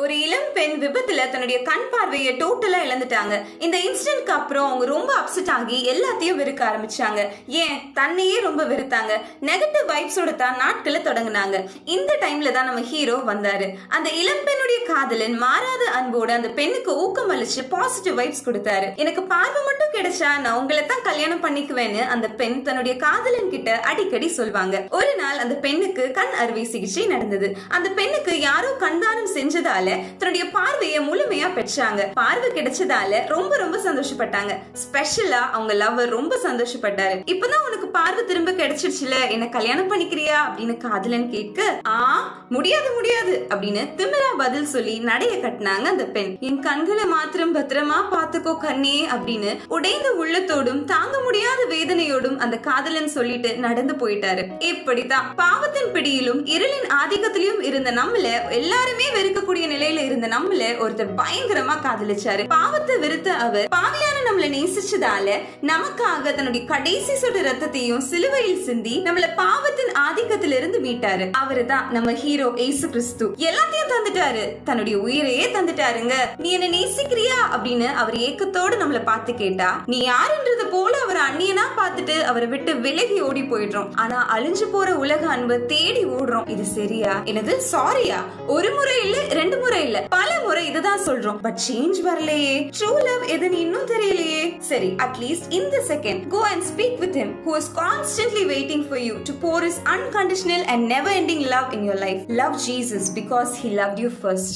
ஒரு இளம் பெண் விபத்துல தன்னுடைய கண் பார்வையை டோட்டலா இழந்துட்டாங்க. இந்த இன்சிடென்ட்க்கு அப்புறம் அவங்க ரொம்ப அப்செட் ஆகி எல்லாத்தையும் வெறுக்க ஆரம்பிச்சாங்க. ஏன் தன்னையே ரொம்ப வெறுத்தாங்க. நெகட்டிவ் வைப்ஸோட தான் நாட்களை தொடங்கினாங்க. இந்த டைம்ல தான் நம்ம ஹீரோ வந்தாரு. அந்த இளம் பெண்ணுடைய காதலன் மாறாத அன்போட அந்த பெண்ணுக்கு ஊக்கம் அளிச்சு பாசிட்டிவ் வைப்ஸ் கொடுத்தாரு. எனக்கு பார்வை மட்டும் கிடைச்சா நான் உங்களை தான் கல்யாணம் பண்ணிக்குவேன்னு அந்த பெண் தன்னுடைய காதலன் கிட்ட அடிக்கடி சொல்வாங்க. ஒரு நாள் அந்த பெண்ணுக்கு கண் அறுவை சிகிச்சை நடந்தது. அந்த பெண்ணுக்கு யாரோ கண்தானம் செஞ்சதால தன்னுடைய பார்வையை முழுமையா பெற்றாங்க. பார்வை கிடைச்சதால ரொம்ப ரொம்ப சந்தோஷப்பட்டாங்க. ஸ்பெஷலா அவங்க லவர் ரொம்ப சந்தோஷப்பட்டாரு. இப்பதான் உனக்கு பார்வை திரும்ப கிடைச்சிருச்சுல, என்ன கல்யாணம் பண்ணிக்கிறியா அப்படின்னு காதலன் கேட்க, முடியாது முடியாது அப்படின்னு திமிரா பதில் சொல்லி நடைய கட்டினாங்க அந்த பெண். என் கண்களை மாத்திரம் பத்திரமா பாத்துக்கோ கண்ணே அப்படின்னு உடைந்த உள்ளத்தோடும் தாங்க முடியாத வேதனையோடும் அந்த காதலன் சொல்லிட்டு நடந்து போயிட்டாரு. இப்படித்தான் பாவத்தின் பிடியிலும் இருளின் ஆதிக்கத்திலும் இருந்த நம்மள எல்லாருமே வெறுக்கக்கூடிய நிலையில இருந்த நம்மள ஒருத்தர் பயங்கரமா காதலிச்சாரு. பாவத்தை வெறுத்த அவர் பாவியான நம்மள நேசிச்சதால நமக்காக தன்னுடைய கடைசி சொட்டு ரத்தத்தையும் சிலுவையில் சிந்தி நம்மள பாவத்தின் ஆதிக்கத்திலிருந்து மீட்டாரு. அவருதான் நம்ம ஹீரோ இயேசு கிறிஸ்து. எல்லாத்தையும் தந்துட்டாரு, தன்னுடைய உயிரையே தந்துட்டாருங்க. நீ என்ன நேசிக்கிறியா அப்படின்னு அவர் ஏக்கத்தோடு நம்மள பார்த்து கேட்டா, நீ யாருன்றது போல அவர் அந்நியனா பார்த்துட்டு அவரை விட்டு விலகி ஓடி போயிடுறோம். ஆனா அழிஞ்சு போற உலக அன்பை தேடி ஓடுறோம். இது சரியா? என்னது சாரியா? ஒரு முறை இல்ல, ரெண்டு முறை இல்ல, பல முறை இதுதான் சொல்றோம். பட் சேஞ்ச் வரலையே. ட்ரூ லவ் எதுன்னு இன்னும் தெரியலையே. சரி, அட்லீஸ்ட் இந்த second go and speak with him who is constantly waiting for you to pour his unconditional and never ending love in your life. Love Jesus because he loved you first.